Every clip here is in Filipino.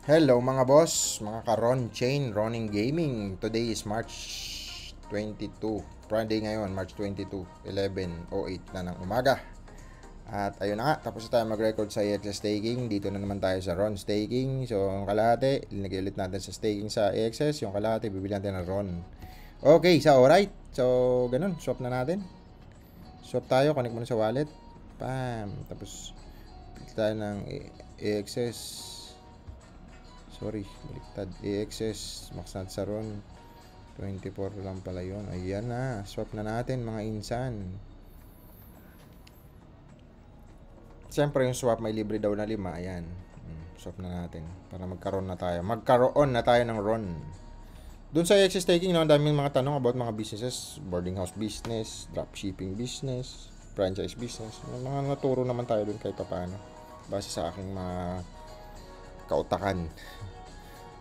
Hello mga boss, mga ka-Ron Chain, Ronin Gaming. Today is March 22. Friday ngayon, March 22, 11:08 na ng umaga. At ayun na nga, tapos na tayo mag-record sa AXS Staking. Dito na naman tayo sa Ron Staking. So, yung kalahati, linagay ulit natin sa staking sa AXS. Yung kalahati, bibili natin ng Ron. Okay, alright. So, ganun, swap na natin. Swap tayo, connect muna sa wallet. Pam. Tapos, pili tayo ng AXS. Sorry, baliktad. AXS, max natin sa RON. 24 lang pala yun. Ayan na, swap na natin mga insan. Siyempre yung swap may libre daw na 5. Ayan, swap na natin para magkaroon na tayo. Magkaroon na tayo ng RON. Doon sa AXS Staking, no, ang daming mga tanong about mga businesses. Boarding house business, dropshipping business, franchise business. May mga naturo naman tayo doon kahit paano. Base sa aking mga kautakan.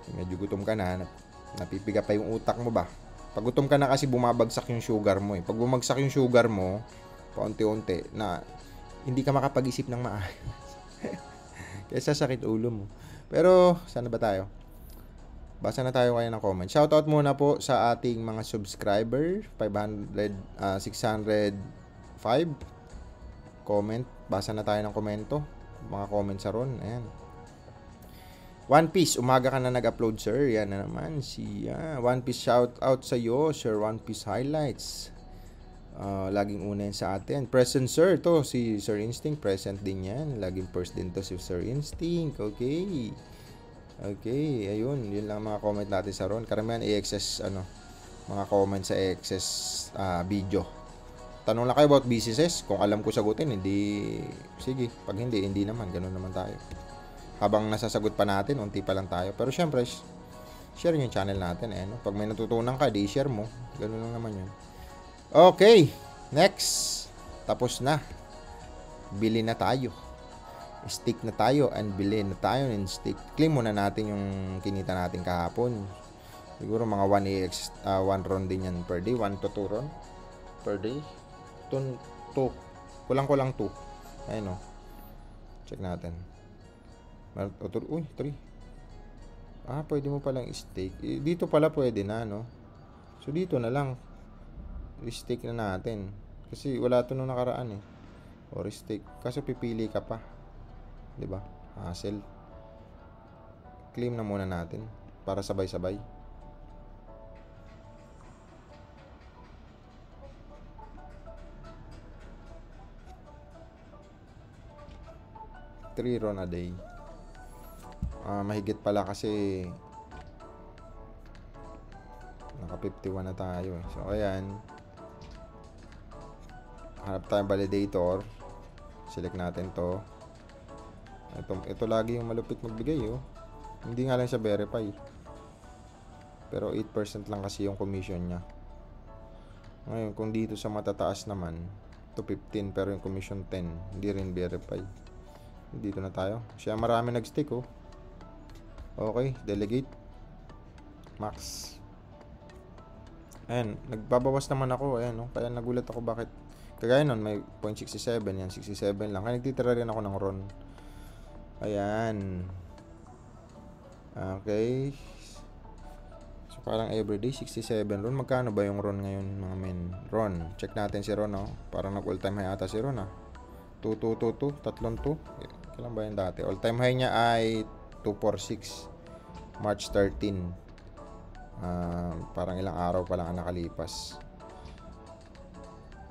Medyo gutom ka na, napipiga pa yung utak mo ba? Pag gutom ka na kasi bumabagsak yung sugar mo eh. Pag bumagsak yung sugar mo, paunti-unti, na hindi ka makapag-isip ng maayos. Kaya sakit ulo mo. Pero, sana ba tayo? Basa na tayo kaya ng comment. Shoutout muna po sa ating mga subscriber. 605 comment. Basa na tayo ng komento. Mga comments sa ron. Ayan. One Piece, umaga ka na nag-upload, sir. Yan na naman. One Piece, shout out sa iyo, sir. One Piece highlights. Laging una yan sa atin. Present, sir. To, si Sir Instinct. Present din yan. Laging first din to si Sir Instinct. Okay. Okay, ayun. Yun lang mga comment natin sa ron. Karamihan AXS, mga comment sa AXS video. Tanong lang kayo about businesses. Kung alam ko sagutin, hindi. Sige. Pag hindi naman. Ganun naman tayo. Habang nasasagot pa natin, unti pa lang tayo. Pero syempre, share nyo yung channel natin. No? Pag may natutunan ka, di share mo. Ganun lang naman yun. Okay, next. Tapos na. Bili na tayo. Stick na tayo and bili na tayo ng stick. Claim muna natin yung kinita natin kahapon. Siguro mga 1 RON din yan per day. 1 to 2 RON per day. 2. Kulang-kulang 2. Ayun o. Check natin. Uy, 3. Pwede mo palang stake. Dito pala pwede na, no? So, dito na lang. I-stake na natin. Kasi wala to nung nakaraan, eh. Or stake. Kaso pipili ka pa. Diba? Hassle. Claim na muna natin. Para sabay-sabay. $3 a day. Mahigit pala kasi naka 51 na tayo eh. So ayan, hanap tayong validator, select natin to. Ito lagi yung malupit magbigay oh. Hindi nga lang siya verify, pero 8% lang kasi yung commission nya. Ngayon kung dito sa matataas naman to 15 pero yung commission 10, hindi rin verify. Dito na tayo. Siya marami nag-stick oh. Okay, delegate. Max. Ayan, nagbabawas naman ako. Ayan, no? Kaya nagulat ako bakit. Kagaya nun, may 0.67. Yan, 67 lang. Kaya nagtitira rin ako ng RON. Ayan. Okay. So, parang everyday, 67 RON. Magkano ba yung RON ngayon, mga men? RON. Check natin si RON, no? Parang nag-all time high ata si RON, 2. Tatlong 2. Kailan ba yung dati? All time high niya ay 246 March 13. Parang ilang araw pa lang ang nakalipas.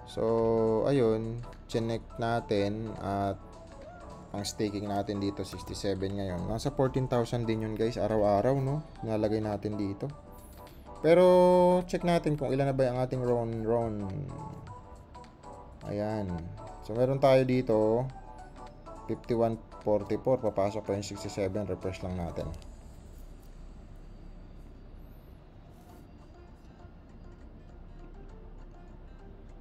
So ayun, check natin. At ang staking natin dito 67 ngayon. Nasa 14,000 din yun guys, araw-araw, no? Nilalagay natin dito. Pero check natin kung ilan na ba yung ating RON. Ayan. So meron tayo dito 51.44. Papasok pa yung 67. Refresh lang natin.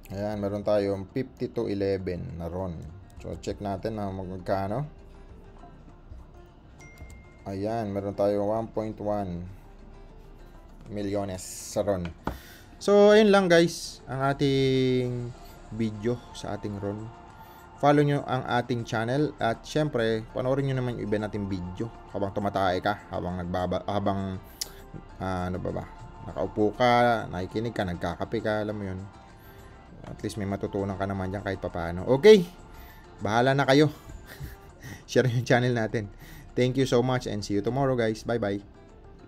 Ayan, meron tayong 52.11 na RON. So check natin na magkano. Ayan, meron tayong 1.1 milyones sa RON. So ayun lang guys ang ating video sa ating RON. follow nyo ang ating channel at syempre, panoorin nyo naman yung iba nating video habang tumatay ka, habang nakaupo ka, nakikinig ka, nagkakape ka, alam mo yun. At least may matutunan ka naman dyan kahit papaano. Okay, bahala na kayo. Share yung channel natin. Thank you so much and see you tomorrow guys. Bye bye.